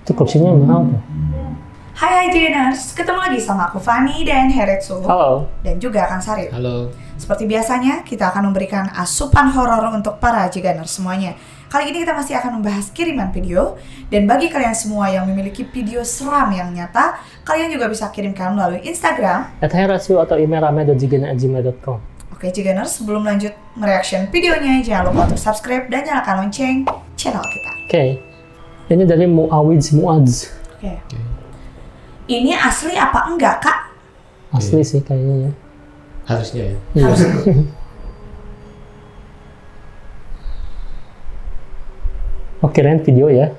Itu kursinya mahal tuh. Hai Jainers, ketemu lagi sama aku Fani dan Heretsu. Halo. Dan juga Kang Sarip. Halo. Seperti biasanya, kita akan memberikan asupan horor untuk para Jainers semuanya. Kali ini kita masih akan membahas kiriman video. Dan bagi kalian semua yang memiliki video seram yang nyata, kalian juga bisa kirimkan melalui Instagram @heretsu atau email rame.jigana@gmail.com. Oke Jainers, sebelum lanjut mereaction videonya, jangan lupa untuk subscribe dan nyalakan lonceng channel kita. Oke. Ini dari Muawidz. Oke. Ini asli apa enggak, Kak? Asli sih kayaknya ya. Harusnya ya. Iya. Oh, kirain video ya?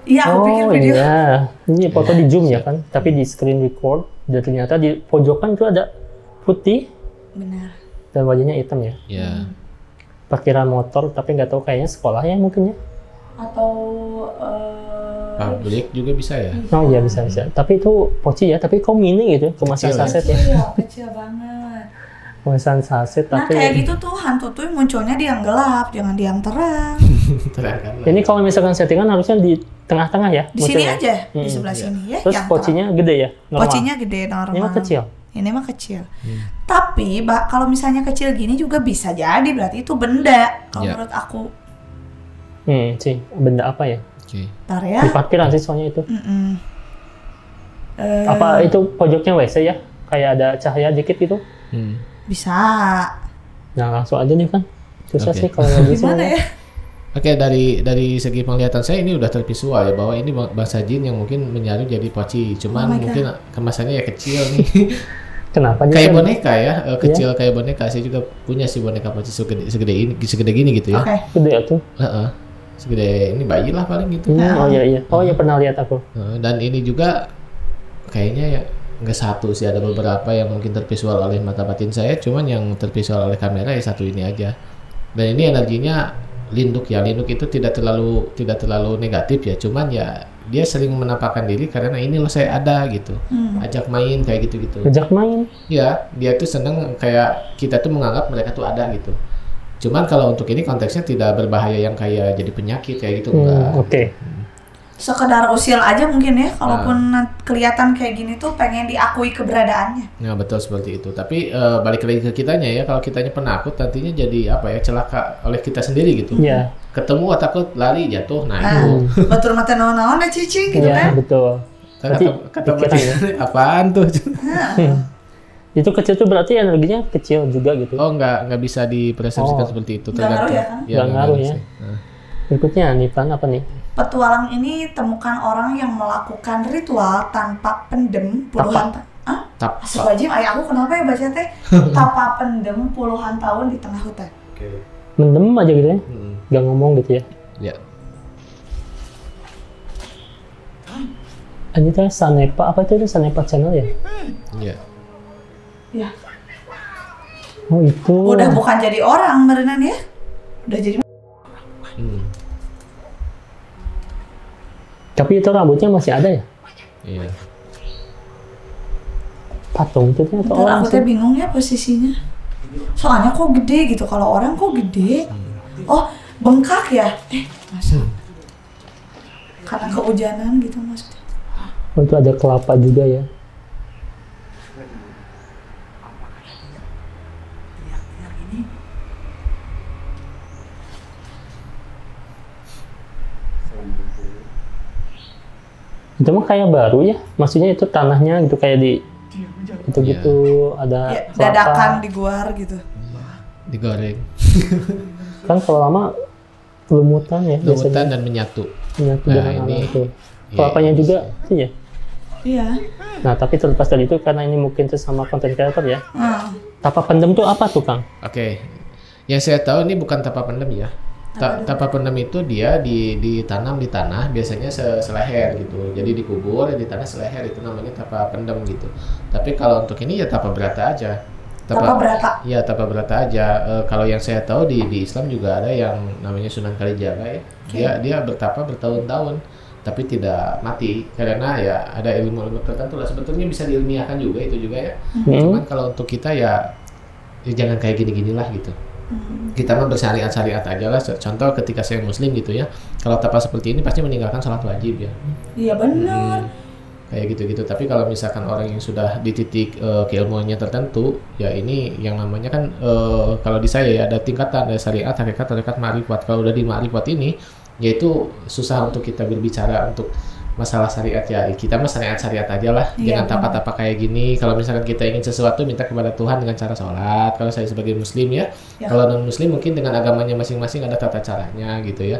Iya, aku pikir video. Iya. Ini foto di zoom ya kan? Tapi di screen record, dan ternyata di pojokan itu ada putih Benar. dan wajahnya hitam ya. Ya. Parkiran motor, tapi nggak tahu kayaknya sekolah ya mungkin ya. Atau Publik juga bisa ya. Oh iya bisa. Tapi itu poci ya, tapi kok mini gitu, kemasan Kecil, saset ya. Kecil, kecil banget. Kemasan saset Nah tapi. kayak gitu tuh hantu tuh munculnya di yang gelap, jangan di yang terang. Terangkan lah. Ini kalau misalkan settingan harusnya di tengah-tengah ya. Di sini munculnya. aja, di Hmm, sebelah iya. sini ya. Terus yang pocinya gede ya? Normal. Pocinya gede normal. Ini mah kecil. Ini mah kecil. Tapi kalau misalnya kecil gini juga bisa jadi berarti itu benda. Kalau Ya. menurut aku. Sih. Benda apa ya? Oke. Bentar ya. Di parkiran sih soalnya itu. Eh, Apa itu pojoknya WC ya? Kayak ada cahaya dikit gitu? Bisa. Nah langsung aja nih kan. Susah Oke. sih kalau nggak bisa. Gimana ya? Oke, dari segi penglihatan saya ini udah tervisual ya bahwa ini bangsa jin yang mungkin menyaru jadi poci. Cuman Oh my mungkin kemasannya ya kecil nih. Kenapa? Kayak Jadi- boneka ya, kecil kayak boneka. Saya juga punya sih boneka poci segede gini gitu ya. Oke. Gede ya tuh. Heeh. Segede ini bayi lah paling gitu. Oh iya. Oh iya pernah lihat aku. Dan ini juga kayaknya ya nggak satu sih, ada beberapa yang mungkin tervisual oleh mata batin saya, cuman yang tervisual oleh kamera ya satu ini aja. Dan ini energinya linduk ya, linduk itu tidak terlalu negatif ya, cuman ya dia sering menampakkan diri karena ini loh saya ada gitu, ajak main kayak gitu-gitu. Ngejak main. Ya, dia tuh seneng kayak kita tuh menganggap mereka tuh ada gitu. Cuman kalau untuk ini konteksnya tidak berbahaya yang kayak jadi penyakit kayak gitu enggak. Oke. Sekedar usil aja mungkin ya, kalaupun kelihatan kayak gini tuh pengen diakui keberadaannya. Nah betul seperti itu. Tapi balik lagi ke kitanya ya, kalau kitanya penakut nantinya jadi apa ya, celaka oleh kita sendiri gitu. Iya. Ketemu takut lari jatuh, nah Ah, itu. betul mata naon-naon dah cicing gitu Iya kan. betul. Kata Berarti baca pikiran ya. apaan tuh? Itu kecil tuh berarti energinya kecil juga gitu. Oh nggak bisa dipersepsikan Oh. seperti itu. Nggak ngaruh ya kan? Nggak ngaruh ya. sih. Nah. Berikutnya nih Pan, apa nih? Petualang ini temukan orang yang melakukan ritual tanpa pendem puluhan tahun. Ah? Tap. Astagfirullahaladzim, ayah aku kenapa ya baca teh? Tanpa pendem puluhan tahun di tengah hutan. Oke. Mendem aja gitu ya? Hmm. Gak ngomong gitu ya? Ya. Ini tuh Sanepa, apa itu Sanepa channel ya? Iya. Ya, Oh itu. udah bukan jadi orang beneran ya? Udah jadi Hmm. Tapi itu rambutnya masih ada ya? Iya. Patung itu tuh atau Bentar, orang aku sih? teh bingung ya posisinya. Soalnya kok gede gitu, kalau orang kok gede. Oh, bengkak ya? Masa? Karena kehujanan gitu maksudnya. Oh itu ada kelapa juga ya? Itu mah kayak baru ya? Maksudnya itu tanahnya gitu kayak di gitu-gitu ada Ya, kelapa. dadakan di guar gitu. Digoreng. Kan kalau lama lumutan ya Lumutan dan menyatu. menyatu Nah, dengan ini- alam tuh. iya, Kelapanya iya. juga sih ya. Iya. Nah tapi terlepas dari itu karena ini mungkin sesama konten creator ya. Hmm. Tapa pendem tuh apa tuh Kang? Oke. Yang saya tahu ini bukan tapa pendem ya. Tapa pendem itu dia ditanam di tanah, biasanya seleher gitu. Jadi dikubur di tanah seleher, itu namanya tapa pendem gitu. Tapi kalau untuk ini ya tapa berata aja. Tapa berata. Iya, tapa berata aja. Kalau yang saya tahu di Islam juga ada yang namanya Sunan Kalijaga ya. Dia bertapa bertahun-tahun tapi tidak mati karena ya ada ilmu-ilmu tertentu lah, sebetulnya bisa diilmiahkan juga itu juga ya. Cuman kalau untuk kita ya jangan kayak gini-ginilah gitu. Kita mah bersyariat-syariat aja lah. Contoh ketika saya muslim gitu ya, kalau tapa seperti ini pasti meninggalkan salat wajib ya. Iya benar. Kayak gitu-gitu. Tapi kalau misalkan orang yang sudah di titik keilmuannya tertentu, ya ini yang namanya kan kalau di saya ya ada tingkatan, ada syariat, hakikat, tarekat, ma'rifat. Kalau udah di ma'rifat ini, yaitu susah untuk kita berbicara untuk masalah syariat ya. Kita mah syariat aja lah. Iya, Jangan tapa-tapa kayak gini. Kalau misalkan kita ingin sesuatu, minta kepada Tuhan dengan cara sholat. Kalau saya sebagai muslim ya. Kalau non muslim mungkin dengan agamanya masing-masing ada tata caranya gitu ya.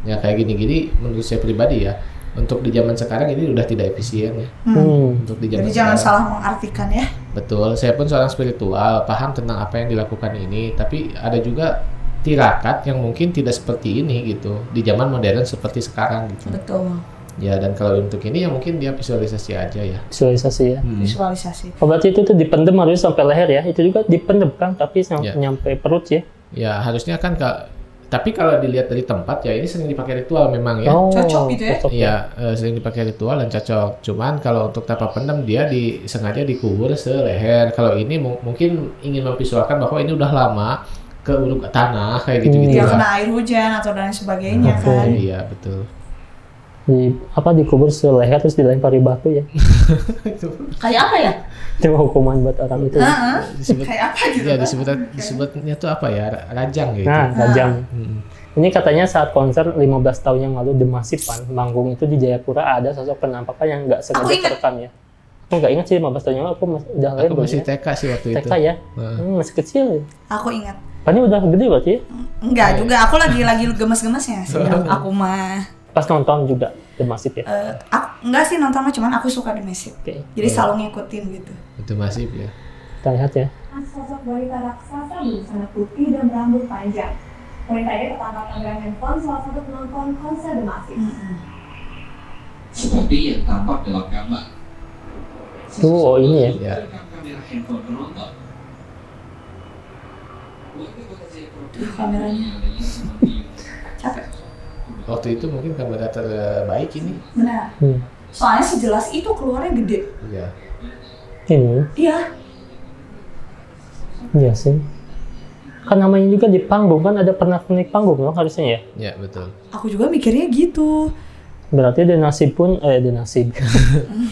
Ya kayak gini-gini menurut saya pribadi ya. Untuk di zaman sekarang ini udah tidak efisien ya. Untuk di zaman Jadi jangan sekarang. salah mengartikan ya. Betul, saya pun seorang spiritual, paham tentang apa yang dilakukan ini, tapi ada juga tirakat yang mungkin tidak seperti ini gitu, di zaman modern seperti sekarang gitu. Betul. Ya, dan kalau untuk ini ya mungkin dia visualisasi aja ya. Visualisasi ya. Visualisasi. Oh, berarti itu tuh dipendem harus sampai leher ya? Itu juga dipendem kan, tapi nyampe perut ya? Ya, harusnya kan tapi kalau dilihat dari tempat ya ini sering dipakai ritual memang ya. Oh, Cocok gitu ya? cocok Iya, sering dipakai ritual dan cocok. Cuman kalau untuk tapa pendem dia sengaja dikubur seleher. Kalau ini mungkin ingin memvisualkan bahwa ini udah lama keuruk tanah kayak gitu-gitu Ya lah. kena air hujan atau dan sebagainya kan. Iya, betul. Dikubur seleher terus dilempari batu ya? Kayak apa ya? Itu hukuman buat orang itu. Kayak apa gitu? Ya kan? disebutnya tuh apa ya? Rajang gitu. Nah, rajang. Ini katanya saat konser 15 tahun yang lalu The Massive manggung itu di Jayapura ada sosok penampakan yang nggak sengaja terekam ya. Aku nggak ingat sih 15 tahun yang lalu, udah lahir Aku masih belum ya? TK sih waktu itu. TK ya? Masih kecil ya? Aku ingat. Ini udah gede berarti ya? Enggak juga, aku lagi gemes-gemesnya sih. Aku mah Pas nonton juga The Massive ya? aku enggak sih nonton mah, cuman aku suka The Massive. Oke. Jadi selalu ngikutin gitu. Itu masih ya. Kita lihat ya. Sosok wanita raksasa berbusana putih dan berambut panjang. Wanita ini tertangkap kamera handphone salah satu penonton konser The Massive. Seperti yang tampak dalam gambar. Tuh, oh ini ya. Ya. Kamera handphone penonton. Kameranya capek. Waktu itu mungkin kamera terbaik ini. Benar. Soalnya sejelas itu keluarnya gede. Iya. Ini, Iya. iya sih. Kan namanya juga di panggung, kan ada pernak-pernik panggung dong harusnya ya? Ya, betul. Aku juga mikirnya gitu. Berarti The Nasib pun, The Nasib.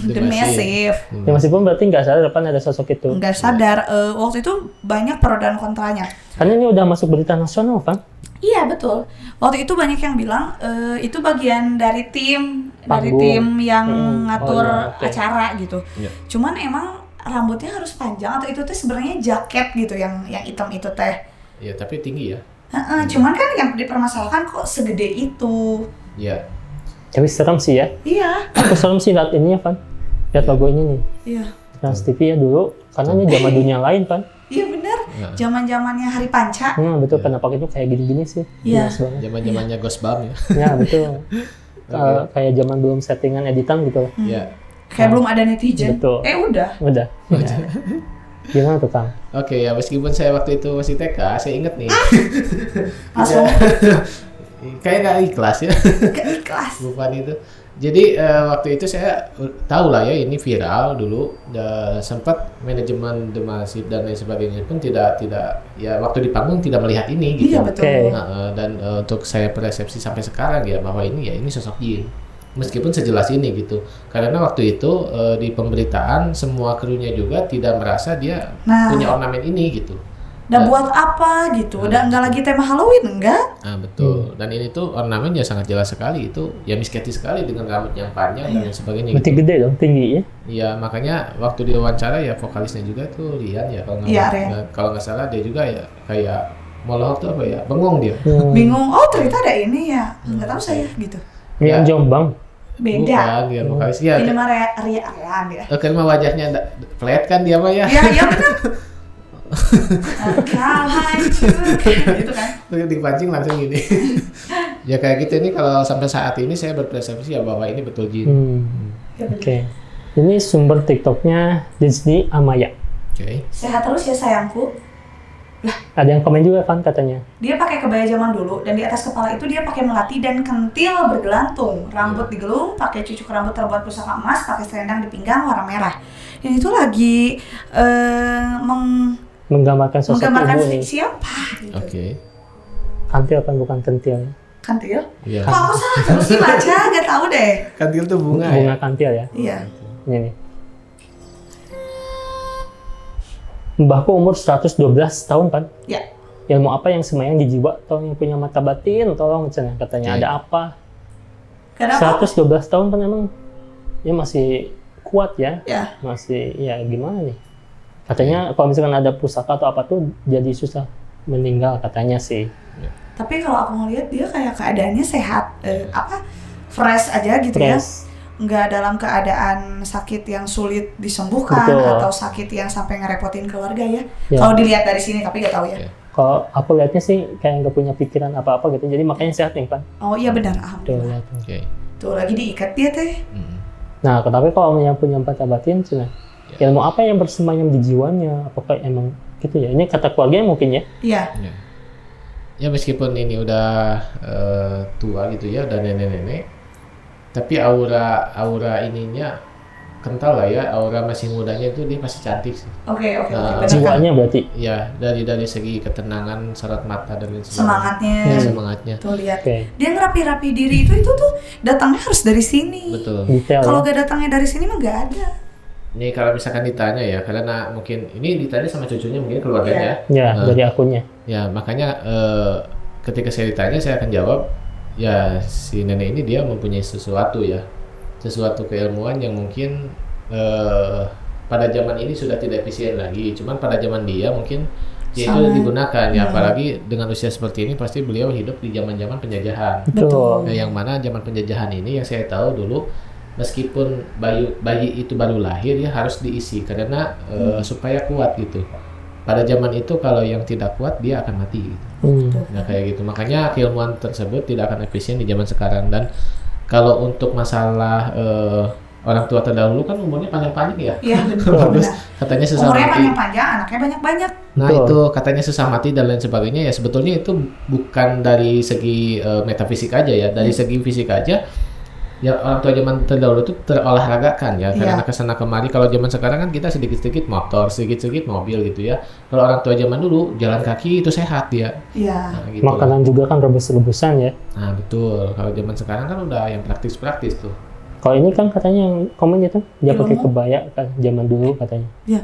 The Massive. The Nasib pun berarti nggak sadar depan ada sosok itu. Enggak sadar, waktu itu banyak pro dan kontranya. Karena ini udah masuk berita nasional kan? Iya betul. Waktu itu banyak yang bilang itu bagian dari tim Panggung. yang ngatur Oh, iya, oke. acara gitu. Iya. Cuman emang rambutnya harus panjang atau itu tuh sebenarnya jaket gitu yang hitam itu teh. Ya, tapi tinggi ya. Cuman kan yang dipermasalahkan kok segede itu. Iya. Tapi serem sih ya. Iya. Aku serem sih lihat ini ya kan. Lihat logo ini nih. Iya. Trans TV ya dulu. Karena ini zaman dunia lain kan. Iya bener. Ya. Zaman-zamannya Hari Panca. Betul penampakan itu kayak gini-gini sih. Iya. Jelas banget. Zaman-zamannya Ghost Bum ya. Ya betul. Kayak zaman belum settingan editan gitu. Ya. Kayak belum ada netizen. Betul. Udah. Udah. Gimana tuh Kang? Oke, ya meskipun saya waktu itu masih TK, saya inget nih. Langsung Kayak nggak ikhlas ya. keikhlas. Bukan itu. Jadi waktu itu saya tahu lah ya ini viral dulu. Sempat manajemen The Massive dan lain sebagainya pun tidak ya waktu di panggung tidak melihat ini gitu. Iya betul. Oke. Dan untuk saya persepsi sampai sekarang ya bahwa ini sosok jin. Meskipun sejelas ini gitu. Karena waktu itu di pemberitaan semua krunya juga tidak merasa dia Nah. punya ornamen ini gitu. Dan buat apa gitu? Udah nggak lagi tema Halloween enggak? Ah betul. Dan ini tuh ornamennya sangat jelas sekali itu ya misketi sekali dengan rambut yang panjang dan lain sebagainya Berarti gitu. gede dong, tinggi ya. Iya makanya waktu diwawancara ya vokalisnya juga tuh Rian ya kalau nggak Iya, Rian. kalau nggak salah dia juga ya kayak molohok tuh apa ya bengong dia. Bingung. Oh ternyata ada ini ya. Nggak tahu saya gitu. Yang Jombang. Beda. Bukan dia vokalis ya. Ini mah Rian ya. Karena wajahnya flat kan dia mah ya. Iya benar. Kau hancur gitu kan. Terus dipancing langsung gini. Ya kayak gitu ini kalau sampai saat ini saya berpersepsi ya bahwa ini betul jin. Ya, benar. Oke. Ini sumber TikToknya Disney Amaya. Oke. Sehat terus ya sayangku. Ada yang komen juga kan katanya. Dia pakai kebaya zaman dulu dan di atas kepala itu dia pakai melati dan kentil bergelantung, rambut digelung, pakai cucuk rambut terbuat pusaka emas, pakai selendang di pinggang warna merah. Dan itu lagi Menggambarkan sosok Menggambarkan ibu nih. siapa? Gitu. Oke. Kantil kan bukan kentil ya. Kantil? Iya. Kok aku salah terus sih baca, gak tahu deh. Kantil tuh bunga ya. Bunga kantil ya. Iya. Ini nih. Mbahku umur 112 tahun kan. Ya. Ilmu apa yang semayang di jiwa atau yang punya mata batin? Tolong cenah katanya Oke. ada apa? Kenapa? 112 tahun kan emang ya masih kuat ya. Ya. Masih ya gimana nih? Katanya kalau misalkan ada pusaka atau apa tuh jadi susah meninggal katanya sih. Tapi kalau aku ngeliat dia kayak keadaannya sehat, fresh aja gitu ya. Stres. Nggak dalam keadaan sakit yang sulit disembuhkan Betul. atau sakit yang sampai ngerepotin keluarga ya. Ya. Kalau dilihat dari sini, tapi nggak tahu ya. Ya. Kalau aku lihatnya sih kayak nggak punya pikiran apa-apa gitu. Jadi makanya sehat nih kan. Oh iya benar, Tuh, alhamdulillah. lihat tuh. Oke. Tuh lagi diikat dia teh. Nah, tapi kalau yang punya mata batin, cenah, ilmu apa yang bersemayam di jiwanya? Apakah emang gitu ya? Ini kata keluarganya mungkin ya. Iya. Ya. Ya meskipun ini udah tua gitu ya, udah nenek-nenek, tapi aura ininya kental lah ya, aura masih mudanya itu dia masih cantik sih. Oke. Nah, Benar kan? Jiwanya berarti. Ya dari segi ketenangan, sorot mata dan lain sebagainya. Semangatnya. Ya, semangatnya. Tuh lihat. Oke. Dia ngerapi-rapi diri itu tuh datangnya harus dari sini. Betul. Detail Kalau ya. gak datangnya dari sini mah gak ada. Ini kalau misalkan ditanya ya, karena mungkin ini ditanya sama cucunya mungkin keluarganya. Ya, Nah. dari akunnya. Ya makanya ketika saya ditanya saya akan jawab ya si nenek ini dia mempunyai sesuatu ya, sesuatu keilmuan yang mungkin pada zaman ini sudah tidak efisien lagi. Cuman pada zaman dia mungkin dia itu Sangat. digunakan ya, Ya. apalagi dengan usia seperti ini pasti beliau hidup di zaman-zaman penjajahan. Betul. Nah, yang mana zaman penjajahan ini yang saya tahu dulu meskipun bayi itu baru lahir ya harus diisi karena supaya kuat gitu. Pada zaman itu kalau yang tidak kuat dia akan mati gitu. Nah kayak gitu. Makanya keilmuan tersebut tidak akan efisien di zaman sekarang. Dan kalau untuk masalah orang tua terdahulu kan umurnya panjang-panjang ya. Iya benar. Terus katanya susah Umurnya mati. panjang-panjang, anaknya banyak-banyak. Nah Betul. itu katanya susah mati dan lain sebagainya ya, sebetulnya itu bukan dari segi metafisik aja ya, dari segi fisik aja ya. Orang tua zaman terdahulu itu terolahragakan ya, karena kesana kemari. Kalau zaman sekarang kan kita sedikit-sedikit motor, sedikit-sedikit mobil gitu ya. Kalau orang tua zaman dulu jalan kaki itu sehat dia. Iya. Nah, gitu. Makanan juga kan rebus-rebusan ya. Nah betul, kalau zaman sekarang kan udah yang praktis-praktis tuh. Kalau ini kan katanya yang komen itu dia pakai Ilmu. kebaya kan zaman dulu katanya. Iya.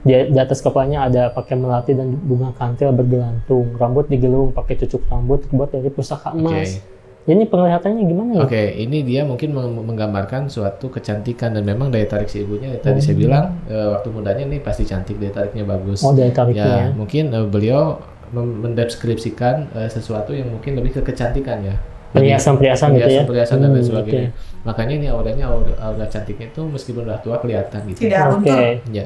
Dia di atas kepalanya ada pakai melati dan bunga kantil bergelantung, rambut digelung pakai cucuk rambut terbuat dari pusaka emas. Ini penglihatannya gimana ya? Oke, ini dia mungkin menggambarkan suatu kecantikan dan memang daya tarik si ibunya. Tadi saya bilang waktu mudanya nih pasti cantik, daya tariknya bagus. Oh, daya Ya, tariknya. mungkin beliau mendeskripsikan sesuatu yang mungkin lebih ke kecantikan ya. Perhiasan-perhiasan gitu ya. Perhiasan dan lain Hmm, sebagainya. oke. Makanya ini auranya aura cantiknya itu meskipun udah tua kelihatan gitu. Tidak Oke. luntur. Ya.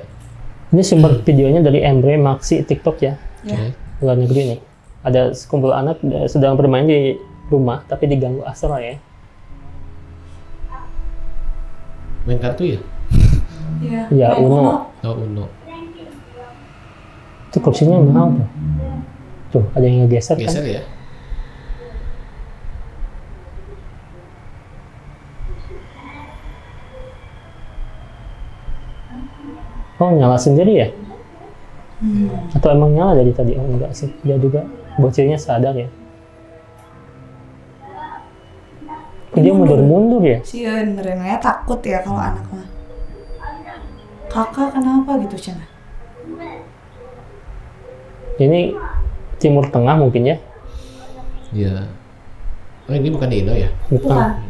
Ini sumber videonya dari Emre Maxi TikTok ya. Ya. Luar negeri nih. Ada sekumpulan anak sedang bermain di rumah tapi diganggu astral ya. Main kartu ya? Iya. Ya, Main Uno. Oh, Uno. Itu kursinya mahal tuh. Tuh, ada yang ngegeser kan. Geser ya? Oh, nyala sendiri ya? Hmm. Atau emang nyala dari tadi? Oh, enggak sih. Dia juga bocilnya sadar ya. Dia mundur-mundur ya? Sieun Renaya takut ya kalau anak mah. Kakak kenapa gitu Cina? Ini Timur Tengah mungkin ya? Iya. Oh, ini bukan di Indo ya? Bukan.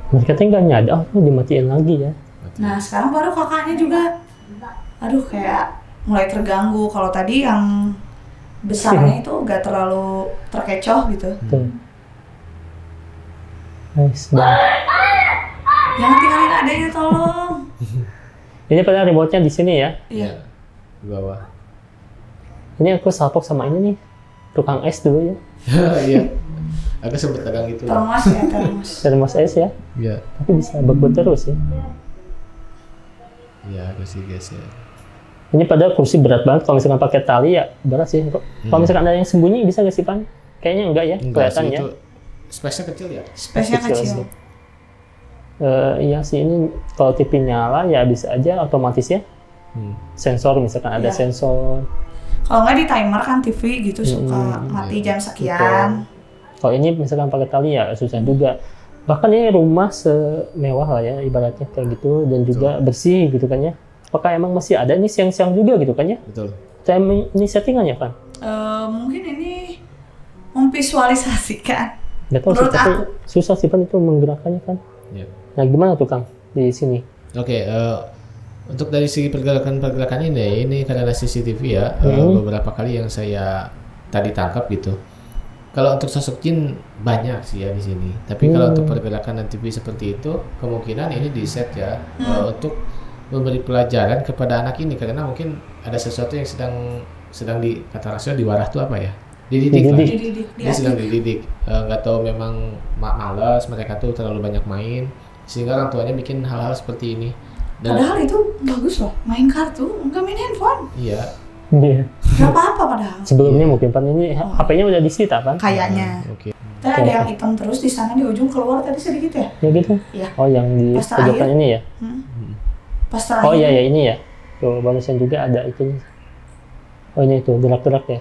Mereka tuh nggak nyadar, oh dimatiin lagi ya. Nah sekarang baru kakaknya juga, aduh kayak mulai terganggu. Kalau tadi yang besarnya itu gak terlalu terkecoh gitu. Tuh. Nice banget. Jangan tinggalin adanya tolong. Ini padahal remote-nya di sini ya. Iya. Di bawah. Ini aku salpok sama ini nih. Tukang es dulu ya. Iya. Aku sempet kadang gitu. Termos ya termos. Termos es ya. Iya. Tapi bisa beku terus ya. Iya, aku sih guys ya. Ini padahal kursi berat banget. Kalau misalkan pakai tali ya berat sih. Kalau misalkan ada yang sembunyi bisa nggak sih Pan? Kayaknya enggak ya. Enggak Kelihatan sih, ya. space-nya kecil ya? Space-nya kecil. Iya sih, ini kalau TV nyala ya bisa aja otomatis ya. Sensor misalkan ada Iya. sensor. Kalau nggak di timer kan TV gitu suka mati jam sekian. Kalau ini misalkan pakai tali ya susah juga. Bahkan ini rumah semewah lah ya ibaratnya kayak gitu dan juga bersih gitu kan ya. Apakah emang masih ada ini siang-siang juga gitu kan ya? Betul. Ini settingannya kan? Mungkin ini memvisualisasikan. Nggak tahu sih, Menurut tapi aku. susah sih kan itu menggerakkannya kan. Ya. Nah gimana tuh Kang di sini? Oke, untuk dari segi pergerakan ini karena CCTV ya, beberapa kali yang saya tadi tangkap gitu. Kalau untuk sosok jin banyak sih ya di sini. Tapi kalau untuk pergerakan dan TV seperti itu, kemungkinan ini di set ya untuk memberi pelajaran kepada anak ini karena mungkin ada sesuatu yang sedang di kata rasanya diwarah tuh apa ya? Dididik lah. Dia sedang dididik. Nggak tahu memang malas mereka tuh terlalu banyak main sehingga orang tuanya bikin hal-hal seperti ini. Dan Padahal itu bagus loh, main kartu, nggak main handphone. iya. Iya. Nggak apa-apa padahal. Sebelumnya mungkin Pan ini HP-nya udah disita kan? Kayaknya. Oke. Tadi ada yang hitam terus di sana di ujung keluar tadi sedikit ya. Ya gitu? Iya. Oh yang di Pas pojokan terakhir. ini ya? Pas terakhir. Oh iya ya ini ya. Tuh barusan juga ada itu. Oh ini tuh gerak-gerak ya.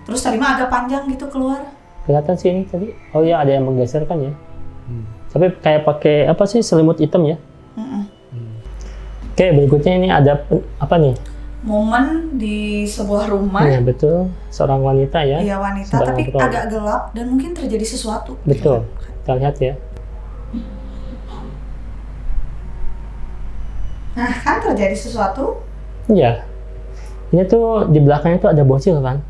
Terus tadi mah agak panjang gitu keluar. Kelihatan sih ini tadi. Oh iya ada yang menggeserkan ya. Tapi kayak pakai apa sih selimut hitam ya? Oke berikutnya ini ada apa nih? Momen di sebuah rumah. Iya betul. Seorang wanita ya. Iya wanita, sedang tapi ngobrol. agak gelap dan mungkin terjadi sesuatu. Betul. Kita lihat ya. Nah kan terjadi sesuatu. Iya. Ini tuh di belakangnya tuh ada bocil kan.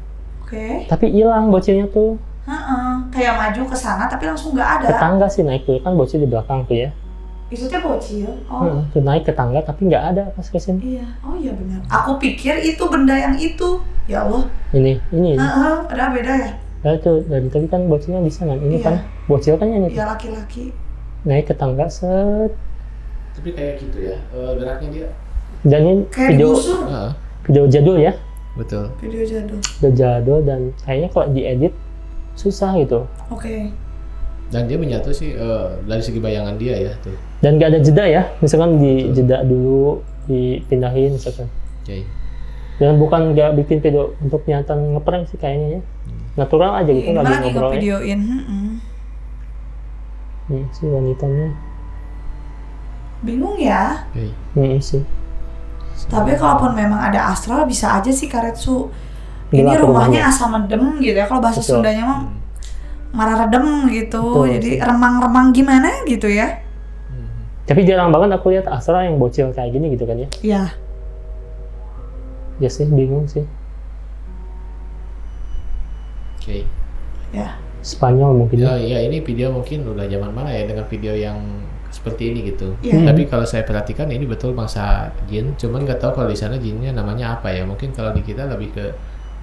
Oke. Tapi hilang bocilnya tuh. Kayak maju ke sana tapi langsung nggak ada. Ke tangga sih naik tuh kan bocil di belakang tuh ya. Itu teh bocil. Oh. Tuh naik ke tangga tapi nggak ada pas kesini. Iya. Oh iya benar. Aku pikir itu benda yang itu. Ya Allah. Ini. Padahal beda ya. Ya tuh dari tadi kan bocilnya di sana. Ini Iya. kan bocil kan yang Iya laki-laki. naik ke tangga set. Tapi kayak gitu ya, geraknya dia. Dan ini Kayak video digusur. video jadul ya. Betul. Video jadul. Video jadul dan kayaknya kalau diedit susah gitu. Oke. Dan dia menyatu sih dari segi bayangan dia ya tuh. Dan nggak ada jeda ya. Misalkan di jeda dulu dipindahin misalkan. Oke. Dan bukan nggak bikin video untuk niatan ngeprank sih kayaknya ya. Natural aja gitu Ini lagi lagi ngobrolnya. ngevideoin. Nih si wanitanya. Bingung ya. Oke. Sih. Tapi kalaupun memang ada astral bisa aja sih Karetsu. Ini Gelap rumahnya rumahnya. asal medem gitu ya. Kalau bahasa Betul. Sundanya mah marah redem gitu. Betul, Jadi betul. remang-remang gimana gitu ya. Tapi jarang banget aku lihat astral yang bocil kayak gini gitu kan ya. Iya. Ya sih bingung sih. Oke. Ya. Spanyol mungkin. Ya, ya ini video mungkin udah zaman mana ya dengan video yang seperti ini gitu. Iya. Tapi kalau saya perhatikan ini betul bangsa jin, cuman nggak tahu kalau di sana jinnya namanya apa ya. Mungkin kalau di kita lebih ke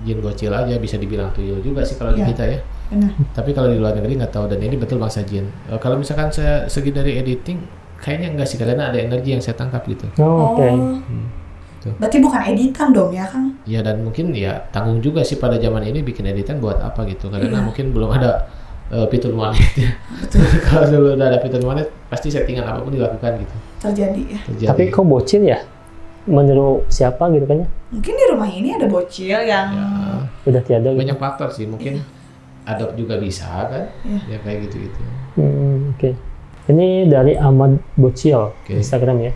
jin gocil aja, bisa dibilang tuyul juga sih kalau di Iya. kita ya. Benar. Tapi kalau di luar negeri nggak tahu, dan ini betul bangsa jin. Kalau misalkan saya segi dari editing, kayaknya enggak sih karena ada energi yang saya tangkap gitu. Oh, oke. Tuh. Berarti bukan editan dong ya Kang? Ya dan mungkin ya tanggung juga sih pada zaman ini bikin editan buat apa gitu, karena mungkin belum ada fitur magnet ya. Kalau dulu udah ada fitur magnet, pasti settingan apapun dilakukan gitu. Terjadi ya. Terjadi. Tapi kok bocil ya? Menurut siapa gitu kan ya? Mungkin di rumah ini ada bocil yang ya, Udah tiada gitu. banyak faktor sih, mungkin adopt juga bisa kan, ya kayak gitu-gitu. Oke. Ini dari Ahmad Bocil Oke. Instagram ya.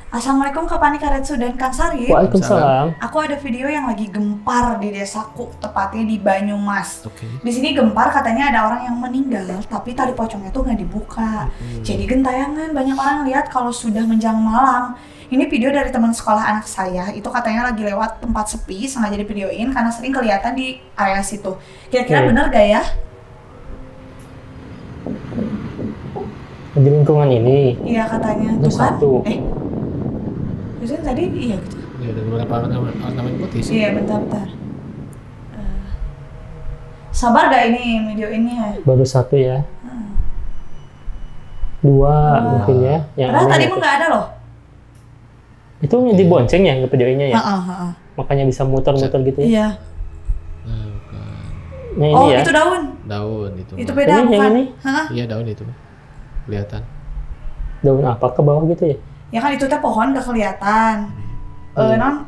Assalamualaikum Kak Pani Karetsu dan Kang Sari. Waalaikumsalam. Aku ada video yang lagi gempar di desaku, tepatnya di Banyumas. Oke. Di sini gempar katanya ada orang yang meninggal, tapi tali pocongnya tuh nggak dibuka. Jadi gentayangan, banyak orang lihat kalau sudah menjelang malam. Ini video dari teman sekolah anak saya, itu katanya lagi lewat tempat sepi, sengaja divideoin karena sering kelihatan di area situ. Kira-kira bener gak ya? Di lingkungan ini. Iya katanya, Itu tuh kan? satu. Itu tadi iya gitu. Ya ada beberapa ornamen putih sih. Iya bentar-bentar. Sabar gak ini video ini ya? Baru satu ya. Dua mungkin ya. Yang Padahal ini tadi gitu. mah gak ada loh. Itu dibonceng ya ke videonya ya. Heeh. Makanya bisa muter-muter gitu ya. Iya. Nah, bukan. Nah, ini Oh, ya. itu daun. Daun itu. Itu mah. beda Ini yang bukan? ini? Hah? Iya daun itu. Kelihatan. Daun apa ke bawah gitu ya? Ya kan itu teh pohon gak kelihatan. Non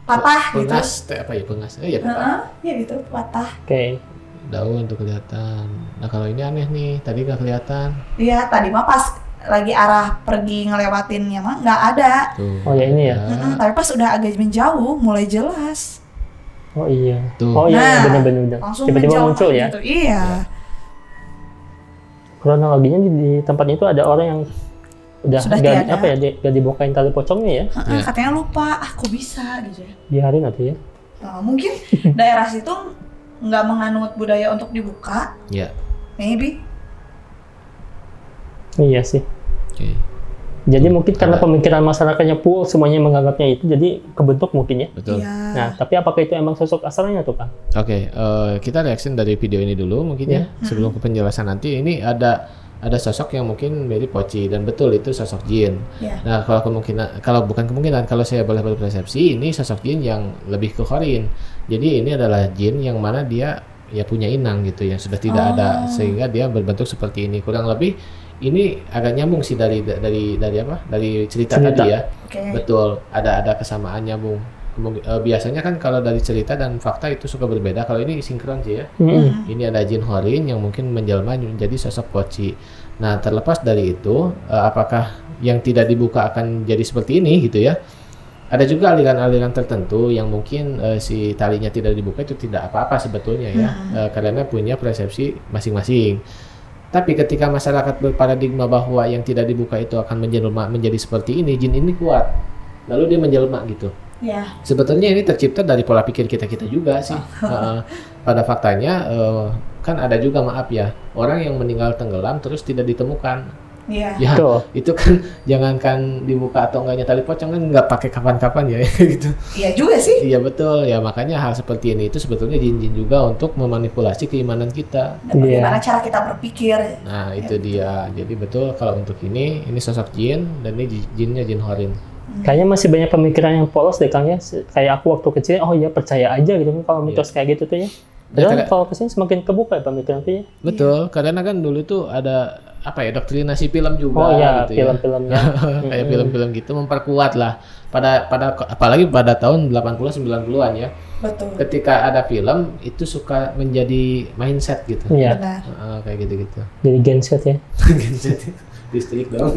patah gitu. Pengas, apa ya pengas? Iya Heeh, ya gitu, patah. Oke. daun tuh kelihatan. Nah kalau ini aneh nih, tadi nggak kelihatan. Iya, tadi mah pas lagi arah pergi ngelewatinnya mah nggak ada. Tuh. Oh ya ini ya. Tapi pas udah agak menjauh mulai jelas. Oh iya. Tuh. Oh iya Nah, benar-benar. Langsung Tiba-tiba menjauh muncul ya. gitu. Iya. Kronologinya di tempat itu ada orang yang udah Sudah gak, tiada. apa ya, gak dibukain tali pocongnya ya. Heeh, Iya. katanya lupa, kok bisa gitu ya. Biarin atau ya. Mungkin daerah situ nggak menganut budaya untuk dibuka, Ya. maybe. Iya sih. Oke. Jadi mungkin karena Ada. pemikiran masyarakatnya full semuanya menganggapnya itu, jadi kebentuk mungkin ya. Betul. Iya. Nah, tapi apakah itu emang sosok asalnya tuh Kang? Oke, kita reaction dari video ini dulu mungkin ya. Sebelum ke penjelasan nanti, ini ada sosok yang mungkin mirip Poci dan betul itu sosok jin. Iya. Nah, kalau saya boleh berpersepsi, ini sosok jin yang lebih ke Khorin. Jadi ini adalah jin yang mana dia ya punya inang gitu yang sudah tidak ada sehingga dia berbentuk seperti ini. Kurang lebih ini agak nyambung sih dari apa? Dari cerita tadi ya. Oke. Betul, ada kesamaan nyambung. Biasanya kan kalau dari cerita dan fakta itu suka berbeda. Kalau ini sinkron sih ya. Ini ada jin Khorin yang mungkin menjelma menjadi sosok Poci. Nah, terlepas dari itu, apakah yang tidak dibuka akan jadi seperti ini gitu ya? Ada juga aliran-aliran tertentu yang mungkin si talinya tidak dibuka itu tidak apa-apa sebetulnya ya, karena punya persepsi masing-masing. Tapi ketika masyarakat berparadigma bahwa yang tidak dibuka itu akan menjelma menjadi seperti ini, jin ini kuat. Lalu dia menjelma gitu. Ya. Sebetulnya ini tercipta dari pola pikir kita juga sih. Pada faktanya kan ada juga maaf ya orang yang meninggal tenggelam terus tidak ditemukan. Iya. Ya Betul. itu kan jangankan dibuka atau enggaknya tali pocong kan nggak pakai kapan-kapan ya gitu. Iya juga sih. Iya betul ya makanya hal seperti ini itu sebetulnya jin-jin juga untuk memanipulasi keimanan kita. Dan bagaimana cara kita berpikir. Nah itu dia. Jadi betul kalau untuk ini sosok jin dan ini jinnya jin Khorin. Kayaknya masih banyak pemikiran yang polos deh Kang ya. Kayak aku waktu kecil, oh ya percaya aja gitu kalau mitos kayak gitu tuh ya. Padahal kalau kesini semakin kebuka ya pemikiran tuh ya. Betul, karena kan dulu tuh ada apa ya doktrinasi film juga Oh iya, gitu film-filmnya. kayak film-film gitu memperkuat lah pada apalagi pada tahun 80 90-an ya. Betul. Ketika ada film itu suka menjadi mindset gitu. Iya. Benar. Kayak gitu-gitu. Jadi genset ya. Genset listrik dong.